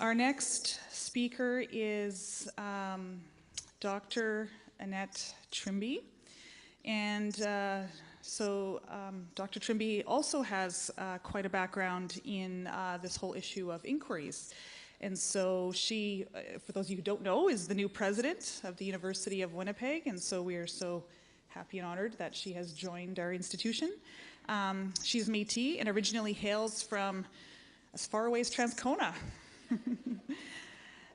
Our next speaker is Dr. Annette Trimbee. And Dr. Trimbee also has quite a background in this whole issue of inquiries. And so she, for those of you who don't know, is the new president of the University of Winnipeg. And so we are so happy and honored that she has joined our institution. She's Métis and originally hails from as far away as Transcona.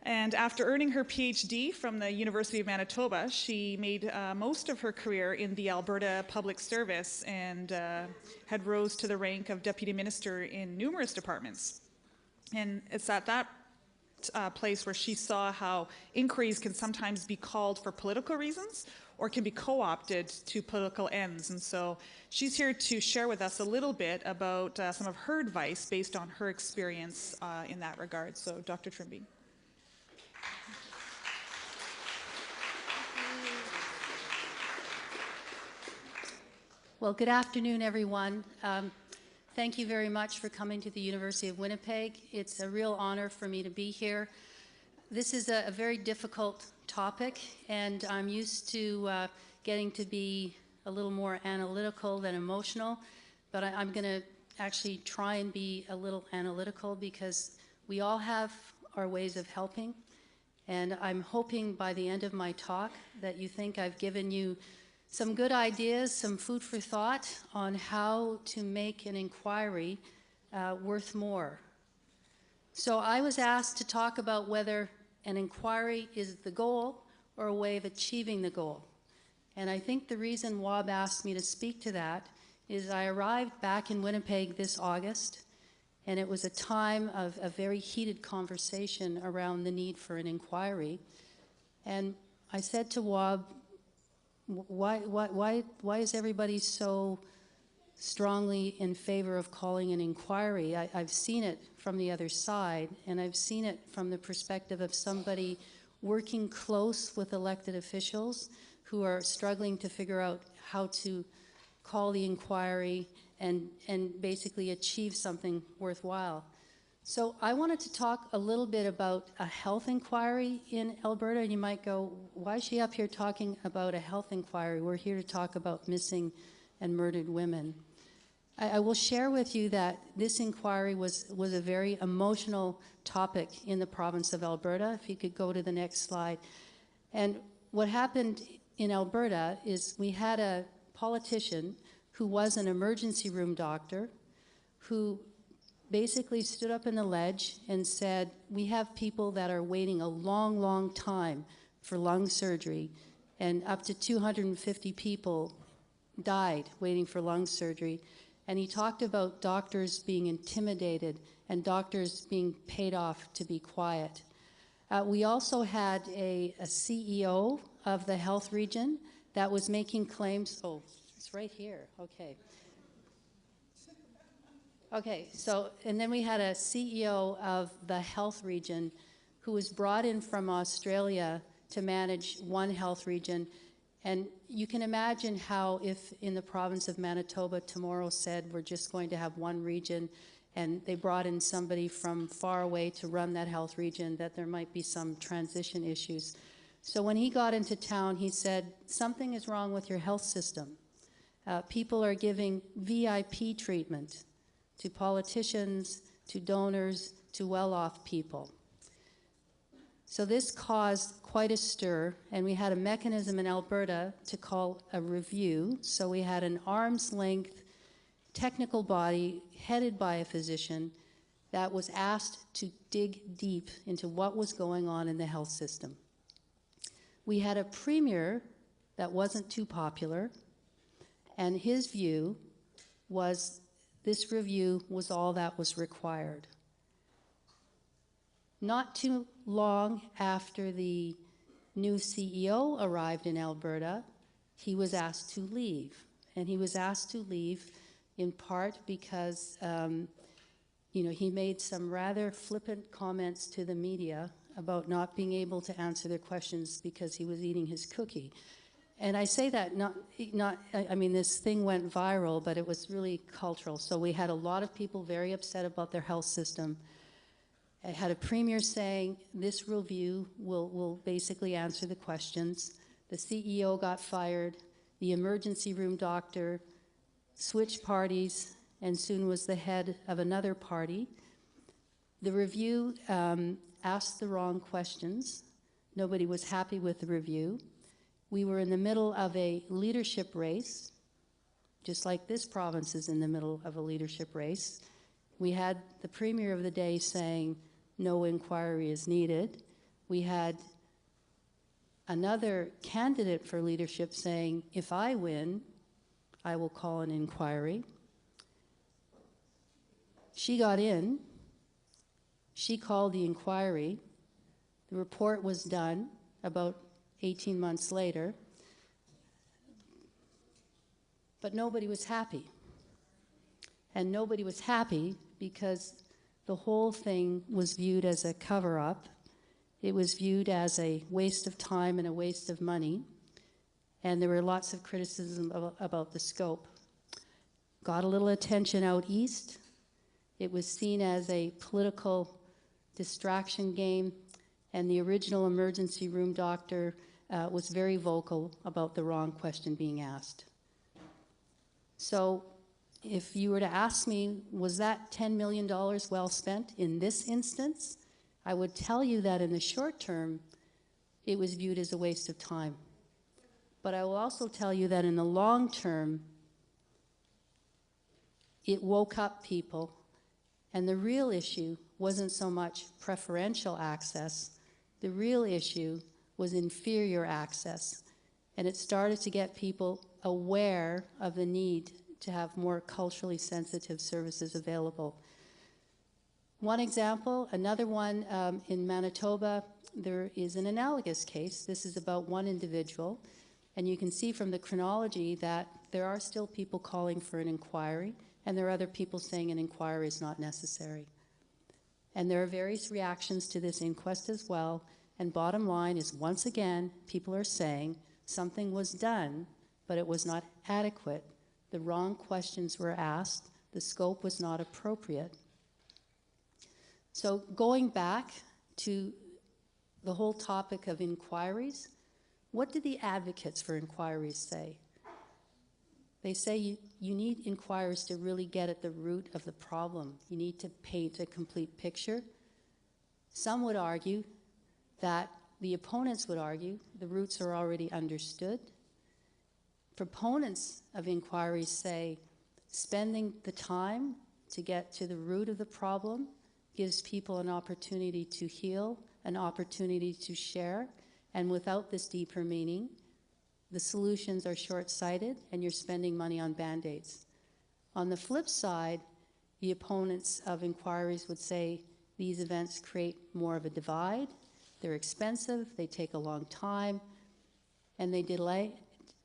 And after earning her PhD from the University of Manitoba, she made most of her career in the Alberta Public Service and had rose to the rank of deputy minister in numerous departments. And it's at that place where she saw how inquiries can sometimes be called for political reasons or can be co-opted to political ends. And so she's here to share with us a little bit about some of her advice based on her experience in that regard. So Dr. Trimbee. Well, good afternoon, everyone. Thank you very much for coming to the University of Winnipeg. It's a real honor for me to be here. This is a very difficult topic, and I'm used to getting to be a little more analytical than emotional, but I'm going to actually try and be a little analytical because we all have our ways of helping, and I'm hoping by the end of my talk that you think I've given you some good ideas, some food for thought on how to make an inquiry worth more. So I was asked to talk about whether an inquiry is the goal or a way of achieving the goal. And I think the reason WAB asked me to speak to that is I arrived back in Winnipeg this August, and it was a time of a very heated conversation around the need for an inquiry. And I said to WAB, why is everybody so strongly in favor of calling an inquiry? I've seen it from the other side, and I've seen it from the perspective of somebody working close with elected officials who are struggling to figure out how to call the inquiry and basically achieve something worthwhile. So I wanted to talk a little bit about a health inquiry in Alberta, and you might go, why is she up here talking about a health inquiry? We're here to talk about missing and murdered women. I will share with you that this inquiry was a very emotional topic in the province of Alberta. If you could go to the next slide. And what happened in Alberta is we had a politician who was an emergency room doctor who basically stood up in the ledge and said, we have people that are waiting a long, long time for lung surgery, and up to 250 people died waiting for lung surgery. And he talked about doctors being intimidated and doctors being paid off to be quiet. We also had a CEO of the health region that was making claims. Oh, it's right here. Okay. Okay, so, and then we had a CEO of the health region who was brought in from Australia to manage one health region. And you can imagine how if in the province of Manitoba tomorrow said we're just going to have one region and they brought in somebody from far away to run that health region, that there might be some transition issues. So when he got into town, he said, something is wrong with your health system. People are giving VIP treatment to politicians, to donors, to well-off people. So this caused quite a stir, and we had a mechanism in Alberta to call a review. So we had an arm's length technical body headed by a physician that was asked to dig deep into what was going on in the health system. We had a premier that wasn't too popular, and his view was this review was all that was required. Not too long after the new CEO arrived in Alberta, he was asked to leave. And he was asked to leave in part because he made some rather flippant comments to the media about not being able to answer their questions because he was eating his cookie. And I say that I mean, this thing went viral, but it was really cultural. So we had a lot of people very upset about their health system. It had a premier saying, this review will basically answer the questions. The CEO got fired, the emergency room doctor switched parties, and soon was the head of another party. The review asked the wrong questions. Nobody was happy with the review. We were in the middle of a leadership race, just like this province is in the middle of a leadership race. We had the premier of the day saying, no inquiry is needed. We had another candidate for leadership saying, if I win, I will call an inquiry. She got in. She called the inquiry. The report was done about 18 months later, but nobody was happy. And nobody was happy because the whole thing was viewed as a cover-up. It was viewed as a waste of time and a waste of money, and there were lots of criticism about the scope. Got a little attention out east. It was seen as a political distraction game, and the original emergency room doctor was very vocal about the wrong question being asked. So if you were to ask me, was that $10 million well spent in this instance? I would tell you that in the short term, it was viewed as a waste of time. But I will also tell you that in the long term, it woke up people, and the real issue wasn't so much preferential access. The real issue was inferior access, and it started to get people aware of the need to have more culturally sensitive services available. One example, another one in Manitoba, there is an analogous case. This is about one individual, and you can see from the chronology that there are still people calling for an inquiry, and there are other people saying an inquiry is not necessary. And there are various reactions to this inquest as well, and bottom line is, once again, people are saying something was done, but it was not adequate. The wrong questions were asked. The scope was not appropriate. So going back to the whole topic of inquiries, what do the advocates for inquiries say? They say you need inquiries to really get at the root of the problem. You need to paint a complete picture. Some would argue that the opponents would argue the roots are already understood. Proponents of inquiries say spending the time to get to the root of the problem gives people an opportunity to heal, an opportunity to share, and without this deeper meaning, the solutions are short-sighted and you're spending money on Band-Aids. On the flip side, the opponents of inquiries would say these events create more of a divide, they're expensive, they take a long time, and they delay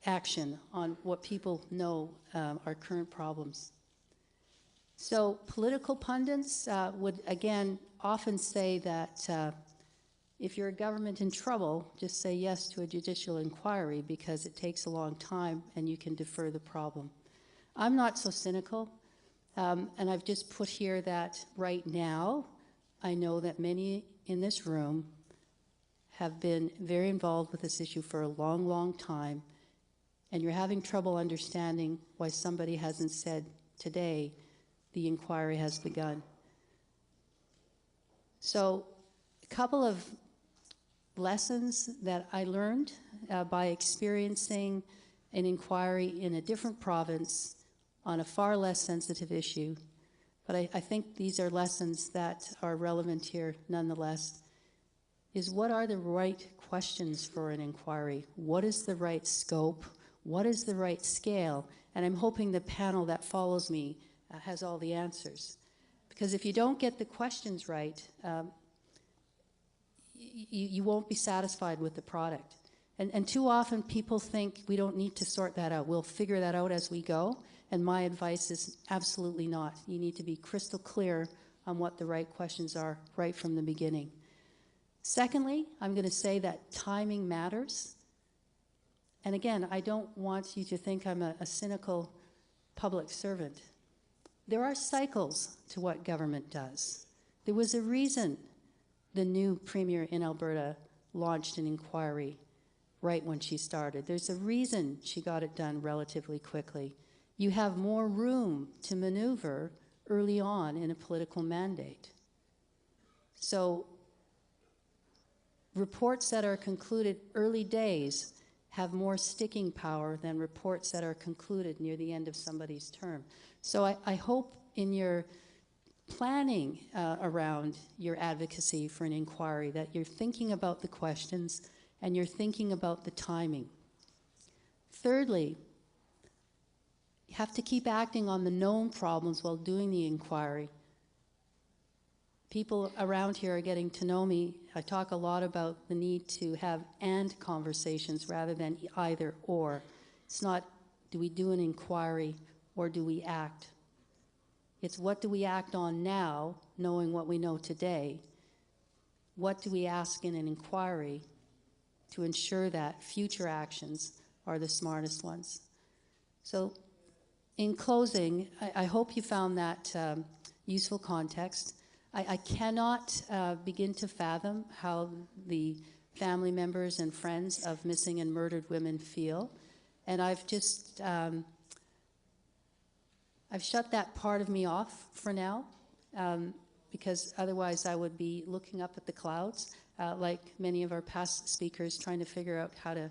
action on what people know are current problems. So political pundits would, again, often say that if you're a government in trouble, just say yes to a judicial inquiry because it takes a long time and you can defer the problem. I'm not so cynical, and I've just put here that right now, I know that many in this room have been very involved with this issue for a long, long time, and you're having trouble understanding why somebody hasn't said today the inquiry has begun. So a couple of lessons that I learned by experiencing an inquiry in a different province on a far less sensitive issue, but I think these are lessons that are relevant here nonetheless, is what are the right questions for an inquiry? What is the right scope? What is the right scale? And I'm hoping the panel that follows me has all the answers. Because if you don't get the questions right, you won't be satisfied with the product. And too often people think we don't need to sort that out. We'll figure that out as we go. And my advice is absolutely not. You need to be crystal clear on what the right questions are right from the beginning. Secondly, I'm going to say that timing matters. And again, I don't want you to think I'm a cynical public servant. There are cycles to what government does. There was a reason the new premier in Alberta launched an inquiry right when she started. There's a reason she got it done relatively quickly. You have more room to maneuver early on in a political mandate. So reports that are concluded early days have more sticking power than reports that are concluded near the end of somebody's term. So I hope in your planning around your advocacy for an inquiry that you're thinking about the questions and you're thinking about the timing. Thirdly, you have to keep acting on the known problems while doing the inquiry. People around here are getting to know me. I talk a lot about the need to have and conversations rather than either or. It's not, do we do an inquiry or do we act? It's what do we act on now, knowing what we know today? What do we ask in an inquiry to ensure that future actions are the smartest ones? So in closing, I hope you found that useful context. I cannot begin to fathom how the family members and friends of missing and murdered women feel. And I've just, I've shut that part of me off for now, because otherwise I would be looking up at the clouds, like many of our past speakers, trying to figure out how to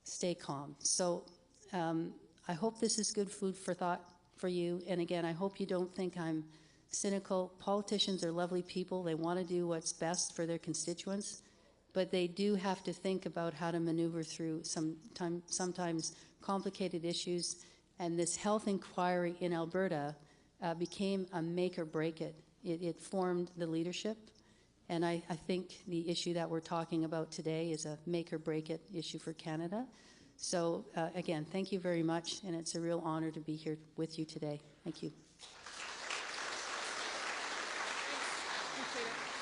stay calm. So I hope this is good food for thought for you. And again, I hope you don't think I'm cynical. Politicians are lovely people. They want to do what's best for their constituents, but they do have to think about how to maneuver through sometimes complicated issues. And this health inquiry in Alberta became a make or break it. It formed the leadership. And I think the issue that we're talking about today is a make or break it issue for Canada. So again, thank you very much. And it's a real honor to be here with you today. Thank you. Appreciate it.